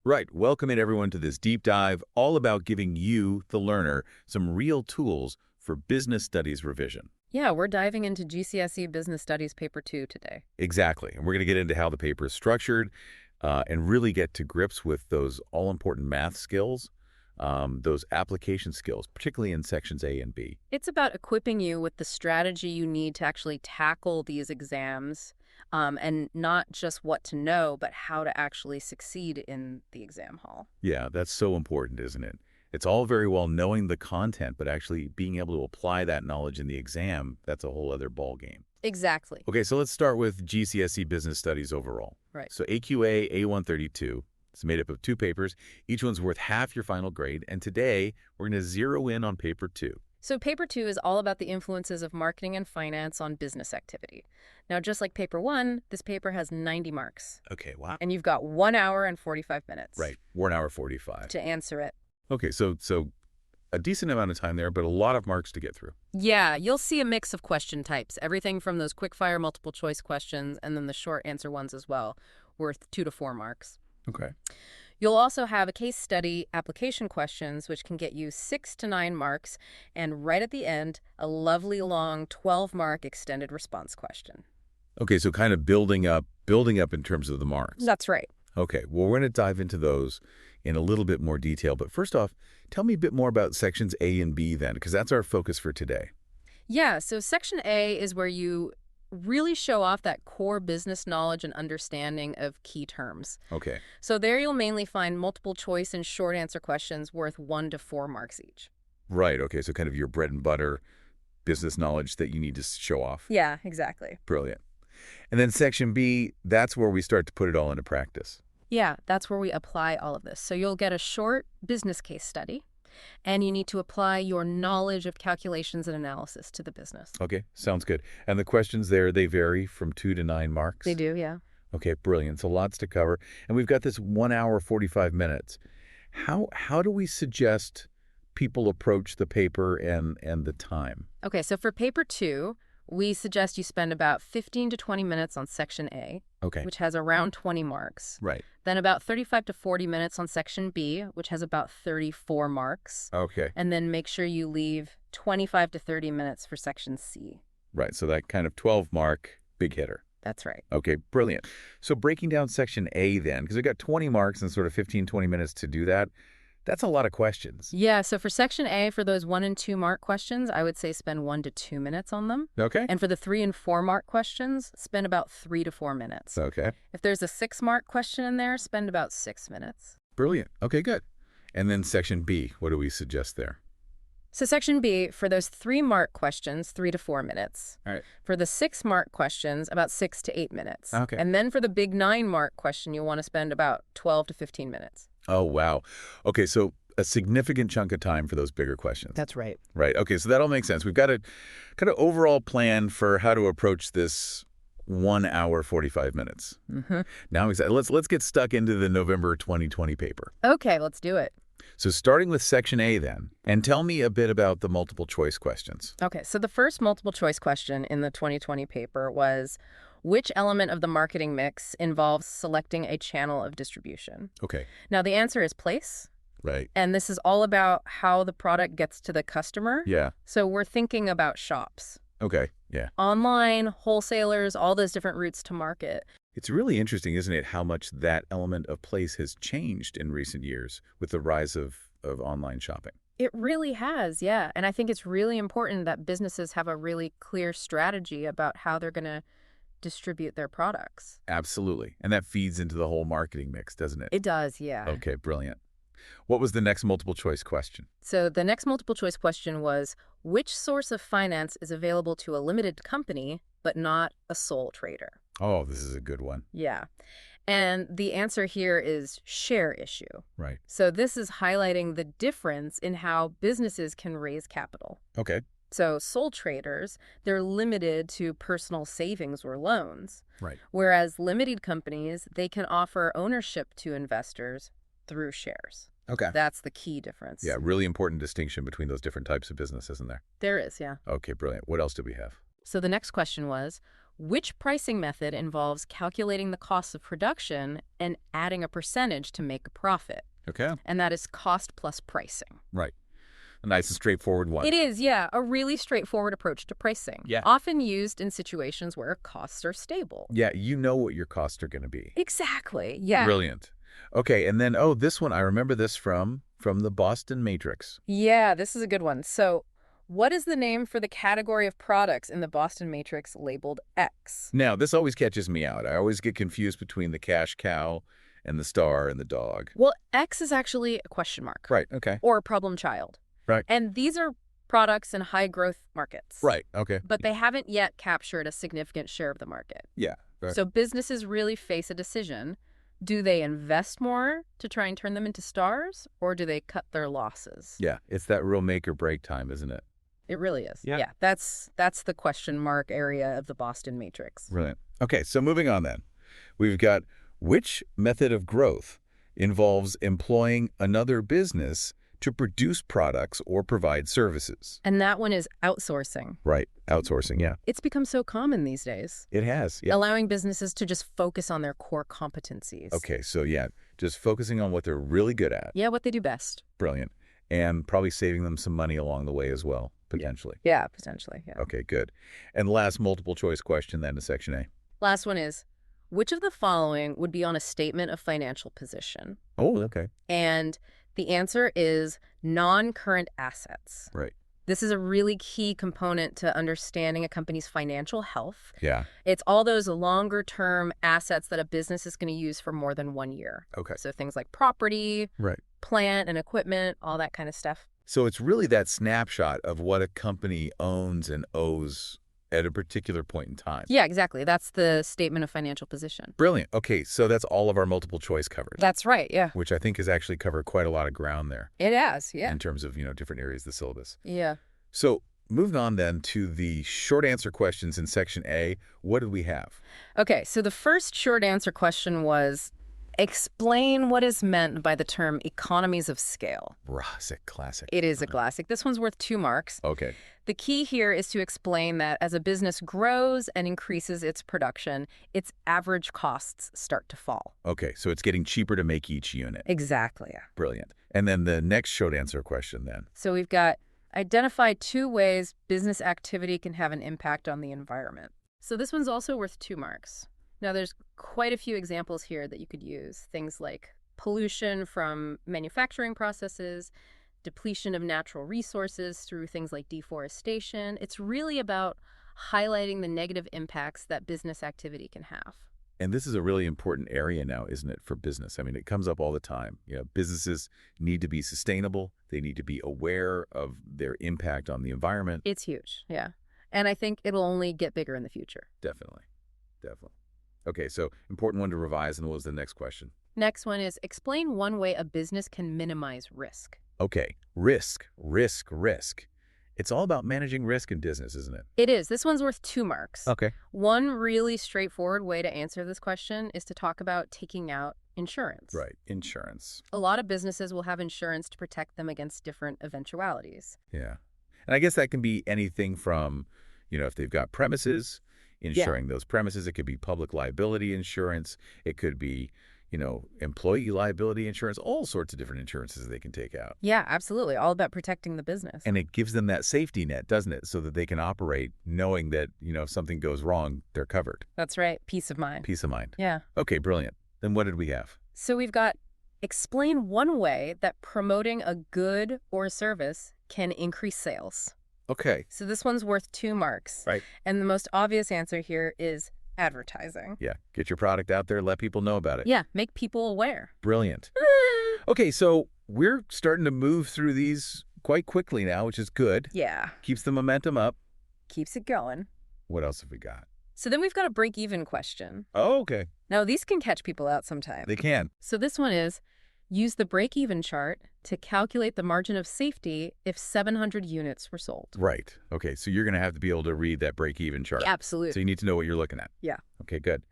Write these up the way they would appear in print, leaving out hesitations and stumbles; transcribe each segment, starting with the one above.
Right. Welcome in everyone to this deep dive all about giving you, the learner, some real tools for business studies revision. Yeah, we're diving into GCSE Business Studies Paper 2 today. Exactly. And we're going to get into how the paper is structured and really get to grips with those all-important math skills, those application skills, particularly in sections A and B. It's about equipping you with the strategy you need to actually tackle these exams, and not just what to know, but how to actually succeed in the exam hall. Yeah, that's so important, isn't it? It's all very well knowing the content, but actually being able to apply that knowledge in the exam, that's a whole other ballgame. Exactly. Okay, so let's start with GCSE Business Studies overall. Right. So AQA A132, it's made up of 2 papers. Each one's worth half your final grade. And today, we're going to zero in on paper 2. So paper 2 is all about the influences of marketing and finance on business activity. Now, just like paper 1, this paper has 90 marks. Okay, wow. And you've got 1 hour and 45 minutes. Right, 1 hour 45. To answer it. Okay, so a decent amount of time there, but a lot of marks to get through. Yeah, you'll see a mix of question types, everything from those quick-fire multiple-choice questions and then the short answer ones as well, worth 2 to 4 marks. Okay. You'll also have a case study application questions, which can get you 6 to 9 marks, and right at the end, a lovely long 12-mark extended response question. Okay, so kind of building up in terms of the marks. That's right. Okay, well, we're going to dive into those in a little bit more detail. But first off, tell me a bit more about sections A and B then, because that's our focus for today. Yeah, so section A is where you really show off that core business knowledge and understanding of key terms. Okay. So there you'll mainly find multiple choice and short answer questions worth 1 to 4 marks each. Right, okay, so kind of your bread and butter business knowledge that you need to show off. Yeah, exactly. Brilliant. And then section B, that's where we start to put it all into practice. Yeah, that's where we apply all of this. So you'll get a short business case study, and you need to apply your knowledge of calculations and analysis to the business. Okay, sounds good. And the questions there, they vary from 2 to 9 marks? They do, yeah. Okay, brilliant. So lots to cover. And we've got this 1 hour, 45 minutes. How do we suggest people approach the paper and the time? Okay, so for paper 2, we suggest you spend about 15 to 20 minutes on section A, Okay. which has around 20 marks. Right. Then about 35 to 40 minutes on section B, which has about 34 marks. Okay. And then make sure you leave 25 to 30 minutes for section C. Right, so that kind of 12-mark big hitter. That's right. Okay, brilliant. So breaking down section A then, because we've got 20 marks and sort of 15, 20 minutes to do that, that's a lot of questions. Yeah, so for section A, for those 1 and 2 mark questions, I would say spend 1 to 2 minutes on them. Okay. And for the 3 and 4 mark questions, spend about 3 to 4 minutes. Okay. If there's a 6 mark question in there, spend about 6 minutes. Brilliant. Okay, good. And then section B, what do we suggest there? So section B, for those 3 mark questions, 3 to 4 minutes. All right. For the 6 mark questions, about 6 to 8 minutes. Okay. And then for the big 9 mark question, you'll want to spend about 12 to 15 minutes. Oh, wow. Okay, so a significant chunk of time for those bigger questions. That's right. Right. Okay, so that all makes sense. We've got a kind of overall plan for how to approach this 1 hour, 45 minutes. Mm-hmm. Now, let's get stuck into the November 2020 paper. Okay, let's do it. So starting with section A then, and tell me a bit about the multiple choice questions. Okay, so the first multiple choice question in the 2020 paper was, which element of the marketing mix involves selecting a channel of distribution? Okay. Now, the answer is place. Right. And this is all about how the product gets to the customer. Yeah. So we're thinking about shops. Okay. Yeah. Online, wholesalers, all those different routes to market. It's really interesting, isn't it, how much that element of place has changed in recent years with the rise of online shopping. It really has, yeah. And I think it's really important that businesses have a really clear strategy about how they're going to distribute their products. Absolutely. And that feeds into the whole marketing mix, doesn't it? It does, yeah. Okay, brilliant. What was the next multiple choice question? So the next multiple choice question was, which source of finance is available to a limited company, but not a sole trader? Oh, this is a good one. Yeah. And the answer here is share issue. Right. So this is highlighting the difference in how businesses can raise capital. Okay. So sole traders, they're limited to personal savings or loans. Right. Whereas limited companies, they can offer ownership to investors through shares. Okay. That's the key difference. Yeah, really important distinction between those different types of business, isn't there? There is, yeah. Okay, brilliant. What else do we have? So the next question was, Which pricing method involves calculating the cost of production and adding a percentage to make a profit? Okay. And that is cost plus pricing. Right. A nice and straightforward one. It is, yeah, a really straightforward approach to pricing. Yeah. Often used in situations where costs are stable. Yeah, you know what your costs are going to be. Exactly, yeah. Brilliant. Okay, and then, this one, I remember this from the Boston Matrix. Yeah, this is a good one. So, what is the name for the category of products in the Boston Matrix labeled X? Now, this always catches me out. I always get confused between the cash cow and the star and the dog. Well, X is actually a question mark. Right, okay. Or a problem child. Right. And these are products in high growth markets. Right, okay. But they haven't yet captured a significant share of the market. Yeah. Right. So businesses really face a decision. Do they invest more to try and turn them into stars, or do they cut their losses? Yeah, it's that real make or break time, isn't it? It really is. Yeah. That's the question mark area of the Boston Matrix. Brilliant. Okay, so moving on then. We've got which method of growth involves employing another business to produce products or provide services? And that one is outsourcing. Right, outsourcing, yeah. It's become so common these days. It has, yeah. Allowing businesses to just focus on their core competencies. Okay, so yeah, just focusing on what they're really good at. Yeah, what they do best. Brilliant. And probably saving them some money along the way as well, potentially. Yeah, potentially, yeah. Okay, good. And last multiple choice question then to Section A. Last one is, which of the following would be on a statement of financial position? Oh, okay. And the answer is non-current assets. Right. This is a really key component to understanding a company's financial health. Yeah. It's all those longer-term assets that a business is going to use for more than 1 year. Okay. So things like property, Right. plant and equipment, all that kind of stuff. So it's really that snapshot of what a company owns and owes at a particular point in time. Yeah, exactly. That's the statement of financial position. Brilliant. Okay, so that's all of our multiple choice covered. That's right, yeah. Which I think has actually covered quite a lot of ground there. It has, yeah. In terms of, different areas of the syllabus. Yeah. So moving on then to the short answer questions in Section A, what did we have? Okay, so the first short answer question was, explain what is meant by the term economies of scale. It's a classic. It is a classic. This one's worth 2 marks. Okay. The key here is to explain that as a business grows and increases its production, its average costs start to fall. Okay, so it's getting cheaper to make each unit. Exactly, yeah. Brilliant. And then the next short answer question then. So we've got identify 2 ways business activity can have an impact on the environment. So this one's also worth 2 marks. Now, there's quite a few examples here that you could use. Things like pollution from manufacturing processes, depletion of natural resources through things like deforestation. It's really about highlighting the negative impacts that business activity can have. And this is a really important area now, isn't it, for business? I mean, it comes up all the time. Businesses need to be sustainable. They need to be aware of their impact on the environment. It's huge, yeah. And I think it'll only get bigger in the future. Definitely. Okay, so important one to revise, and what was the next question? Next one is explain one way a business can minimize risk. Okay, risk. It's all about managing risk in business, isn't it? It is. This one's worth 2 marks. Okay. One really straightforward way to answer this question is to talk about taking out insurance. Right, insurance. A lot of businesses will have insurance to protect them against different eventualities. Yeah. And I guess that can be anything from, if they've got premises, insuring those premises. It could be public liability insurance. It could be, employee liability insurance, all sorts of different insurances they can take out. Yeah, absolutely. All about protecting the business. And it gives them that safety net, doesn't it? So that they can operate knowing that, if something goes wrong, they're covered. That's right. Peace of mind. Peace of mind. Yeah. Okay, brilliant. Then what did we have? So we've got explain one way that promoting a good or service can increase sales. Okay. So this one's worth 2 marks. Right. And the most obvious answer here is advertising. Yeah. Get your product out there. Let people know about it. Yeah. Make people aware. Brilliant. Okay, so we're starting to move through these quite quickly now, which is good. Yeah. Keeps the momentum up. Keeps it going. What else have we got? So then we've got a break-even question. Oh, okay. Now, these can catch people out sometimes. They can. So this one is, use the break-even chart to calculate the margin of safety if 700 units were sold. Right. Okay, so you're going to have to be able to read that break-even chart. Absolutely. So you need to know what you're looking at. Yeah. Okay, good.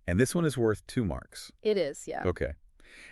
And this one is worth 2 marks. It is, yeah. Okay.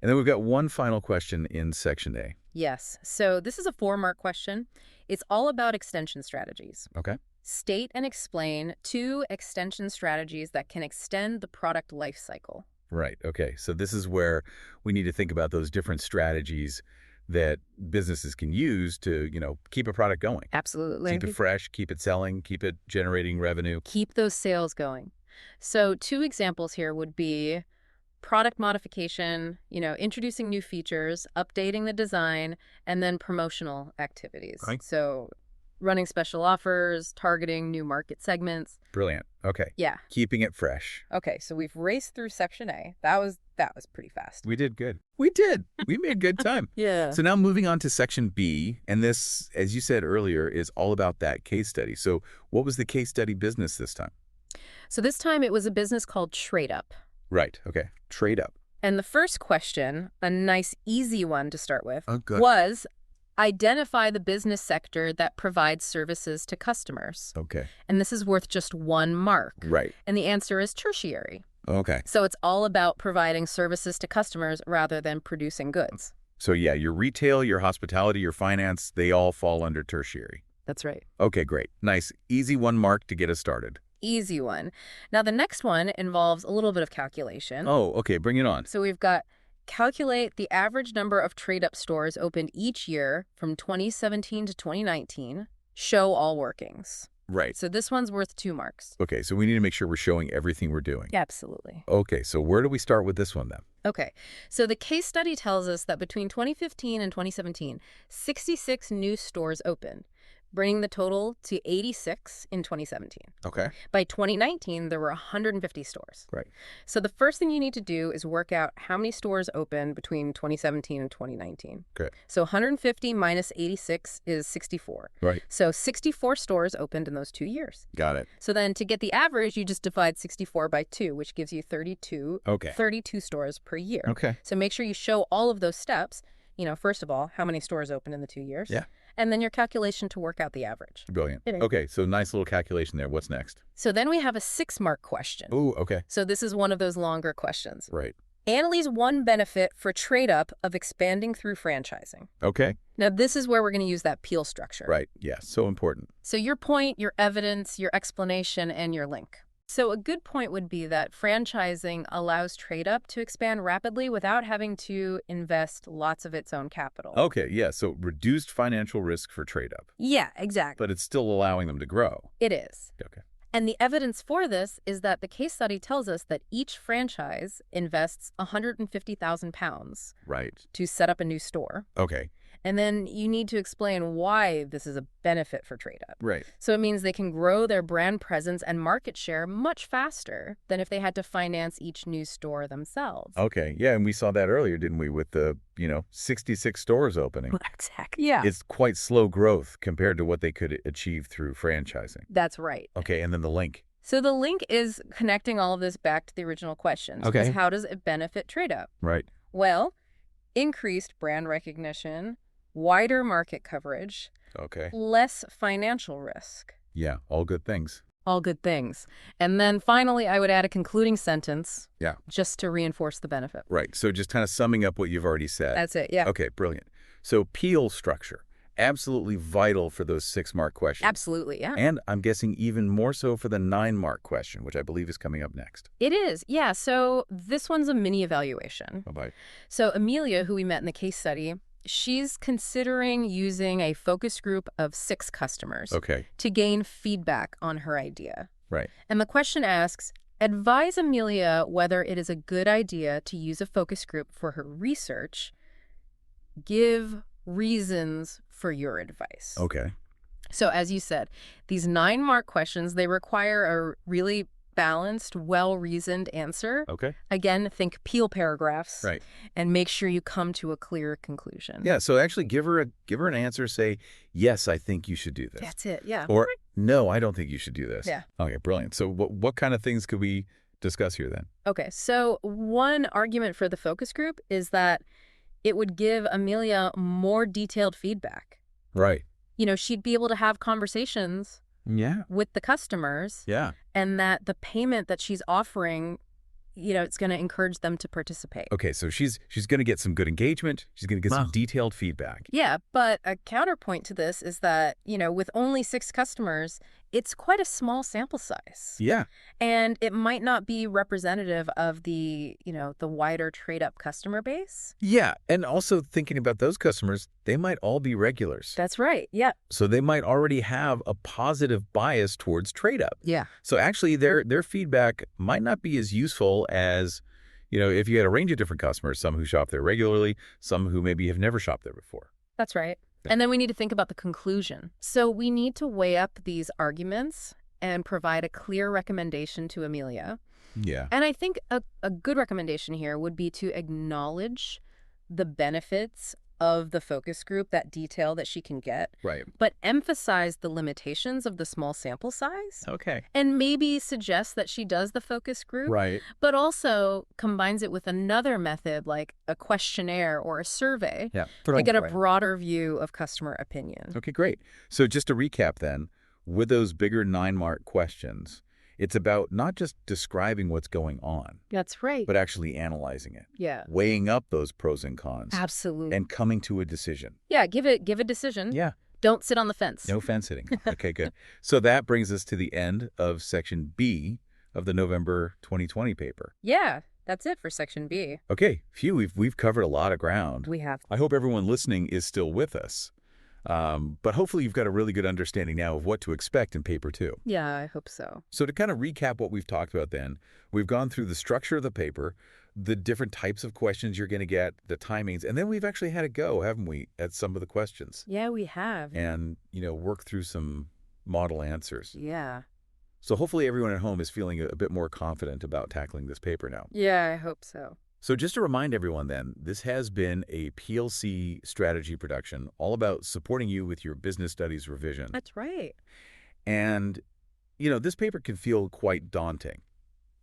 And then we've got one final question in Section A. Yes. So this is a 4-mark question. It's all about extension strategies. Okay. State and explain 2 extension strategies that can extend the product life cycle. Right. Okay. So this is where we need to think about those different strategies that businesses can use to, keep a product going. Absolutely. Keep it fresh, keep it selling, keep it generating revenue. Keep those sales going. So 2 examples here would be product modification, introducing new features, updating the design, and then promotional activities. Right. So running special offers, targeting new market segments. Brilliant. Okay. Yeah. Keeping it fresh. Okay, so we've raced through section A. That was pretty fast. We did good. We did. We made good time. Yeah. So now moving on to section B, and this, as you said earlier, is all about that case study. So what was the case study business this time? So this time it was a business called Trade Up. Right. Okay. Trade up. And the first question, a nice easy one to start with, Oh, good. was identify the business sector that provides services to customers. Okay. And this is worth just 1 mark. Right. And the answer is tertiary. Okay. So it's all about providing services to customers rather than producing goods. So yeah, your retail, your hospitality, your finance, they all fall under tertiary. That's right. Okay, great. Nice. Easy 1 mark to get us started. Easy one. Now, the next one involves a little bit of calculation. Oh, okay. Bring it on. So we've got calculate the average number of trade-up stores opened each year from 2017 to 2019. Show all workings. Right. So this one's worth 2 marks. Okay, so we need to make sure we're showing everything we're doing. Absolutely. Okay, so where do we start with this one then? Okay, so the case study tells us that between 2015 and 2017, 66 new stores opened, bringing the total to 86 in 2017. Okay. By 2019, there were 150 stores. Right. So the first thing you need to do is work out how many stores opened between 2017 and 2019. Okay. So 150 minus 86 is 64. Right. So 64 stores opened in those 2 years. Got it. So then to get the average, you just divide 64 by 2, which gives you 32, Okay. 32 stores per year. Okay. So make sure you show all of those steps. First of all, how many stores opened in the 2 years. Yeah. And then your calculation to work out the average. Brilliant. It is. Okay, so nice little calculation there. What's next? So then we have a 6-mark question. Ooh, okay. So this is one of those longer questions. Right. Analyse 1 benefit for trade-up of expanding through franchising. Okay. Now, this is where we're going to use that peel structure. Right. Yeah, so important. So your point, your evidence, your explanation, and your link. So a good point would be that franchising allows trade-up to expand rapidly without having to invest lots of its own capital. Okay, yeah, so reduced financial risk for trade-up. Yeah, exactly. But it's still allowing them to grow. It is. Okay. And the evidence for this is that the case study tells us that each franchise invests £150,000 Right. to set up a new store. Okay. And then you need to explain why this is a benefit for trade-up. Right. So it means they can grow their brand presence and market share much faster than if they had to finance each new store themselves. Okay, yeah, and we saw that earlier, didn't we, with the, 66 stores opening. Exactly. Yeah. It's quite slow growth compared to what they could achieve through franchising. That's right. Okay, and then the link. So the link is connecting all of this back to the original questions. Okay. How does it benefit trade-up? Right. Well, increased brand recognition, wider market coverage, Okay. less financial risk. Yeah, all good things. All good things. And then finally, I would add a concluding sentence. Yeah. Just to reinforce the benefit. Right, so just kind of summing up what you've already said. That's it, yeah. Okay, brilliant. So peel structure, absolutely vital for those 6-mark questions. Absolutely, yeah. And I'm guessing even more so for the 9-mark question, which I believe is coming up next. It is, yeah. So this one's a mini evaluation. Bye-bye. So Amelia, who we met in the case study, she's considering using a focus group of 6 customers Okay, to gain feedback on her idea. right. And the question asks, advise Amelia whether it is a good idea to use a focus group for her research. Give reasons for your advice. Okay. So as you said, these 9-mark questions, they require a really balanced, well-reasoned answer. Okay. Again, think peel paragraphs. Right. And make sure you come to a clear conclusion. Yeah, so actually give her an answer, say, yes, I think you should do this. That's it, yeah. Or, no, I don't think you should do this. Yeah. Okay, brilliant. So what kind of things could we discuss here then? Okay, so one argument for the focus group is that it would give Amelia more detailed feedback. Right. She'd be able to have conversations Yeah. with the customers, Yeah. and that the payment that she's offering, it's going to encourage them to participate. Okay, so she's going to get some good engagement. She's going to get some detailed feedback. Yeah, but a counterpoint to this is that, with only 6 customers, it's quite a small sample size. Yeah. And it might not be representative of the wider trade-up customer base. Yeah. And also thinking about those customers, they might all be regulars. That's right. Yeah. So they might already have a positive bias towards trade up. Yeah. So actually their feedback might not be as useful as, if you had a range of different customers, some who shop there regularly, some who maybe have never shopped there before. That's right. And then we need to think about the conclusion. So we need to weigh up these arguments and provide a clear recommendation to Amelia. Yeah. And I think a good recommendation here would be to acknowledge the benefits of the focus group, that detail that she can get, Right. but emphasize the limitations of the small sample size. Okay. And maybe suggest that she does the focus group, Right. but also combines it with another method like a questionnaire or a survey Yeah. to get a broader view of customer opinion. Okay, great. So just to recap then, with those bigger 9-mark questions, it's about not just describing what's going on, That's right. but actually analyzing it, Yeah. weighing up those pros and cons, Absolutely. and coming to a decision. Yeah, give a decision. Yeah. Don't sit on the fence. No fence sitting. Okay, good. So that brings us to the end of Section B of the November 2020 paper. Yeah, that's it for Section B. Okay, phew, we've covered a lot of ground. We have. I hope everyone listening is still with us. But hopefully you've got a really good understanding now of what to expect in Paper 2. Yeah, I hope so. So to kind of recap what we've talked about then, we've gone through the structure of the paper, the different types of questions you're going to get, the timings, and then we've actually had a go, haven't we, at some of the questions? Yeah, we have. And, work through some model answers. Yeah. So hopefully everyone at home is feeling a bit more confident about tackling this paper now. Yeah, I hope so. So just to remind everyone then, this has been a PLC strategy production all about supporting you with your business studies revision. That's right. And, this paper can feel quite daunting.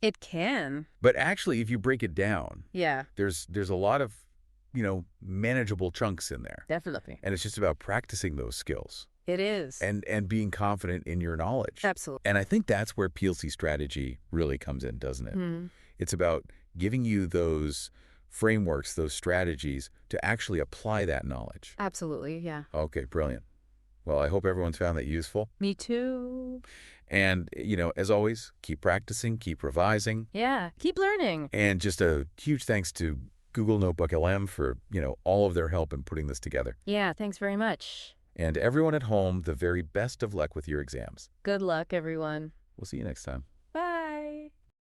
It can. But actually, if you break it down, Yeah, there's a lot of, manageable chunks in there. definitely. And it's just about practicing those skills It is. and being confident in your knowledge. Absolutely. And I think that's where PLC strategy really comes in, doesn't it? Mm. It's about giving you those frameworks, those strategies to actually apply that knowledge. Absolutely, yeah. Okay, brilliant. Well, I hope everyone's found that useful. Me too. And, as always, keep practicing, keep revising. Yeah, keep learning. And just a huge thanks to Google Notebook LM for, all of their help in putting this together. Yeah, thanks very much. And everyone at home, the very best of luck with your exams. Good luck, everyone. We'll see you next time.